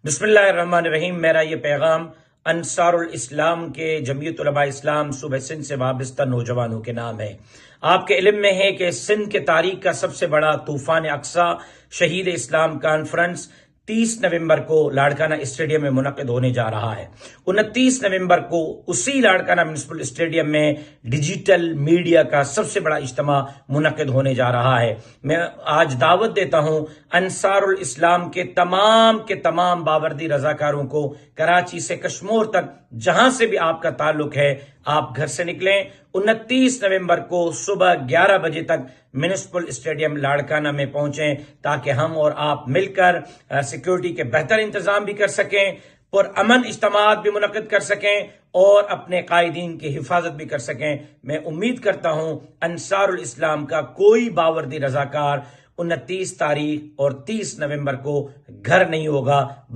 बिस्मिल्लाहिर्रहमानिर्रहीम। मेरा ये पैगाम अंसारुल इस्लाम के जमीयत उलमा इस्लाम सूबे सिंध से वाबस्ता नौजवानों के नाम है। आपके इल्म में है कि सिंध के तारीख का सबसे बड़ा तूफान अक्सा शहीद इस्लाम कॉन्फ्रेंस 30 नवंबर को लाड़काना स्टेडियम में मुनक्किद होने जा रहा है। 29 नवंबर को उसी लाड़काना म्युनिसिपल स्टेडियम में डिजिटल मीडिया का सबसे बड़ा इज्तिमा मुनक्किद होने जा रहा है। मैं आज दावत देता हूं अंसारुल इस्लाम के तमाम बावर्दी रजाकारों को, कराची से कश्मीर तक जहां से भी आपका ताल्लुक है, आप घर से निकलें। 29 नवंबर को सुबह 11 बजे तक म्युनिसिपल स्टेडियम लाड़काना में पहुंचें ताकि हम और आप मिलकर सिक्योरिटी के बेहतर इंतजाम भी कर सकें, पुरअमन इज्तिमात भी मुनक्किद कर सकें और अपने कायदीन की हिफाजत भी कर सकें। मैं उम्मीद करता हूं अंसारुल इस्लाम का कोई बावर्दी रजाकार 29 तारीख और 30 नवंबर को घर नहीं होगा।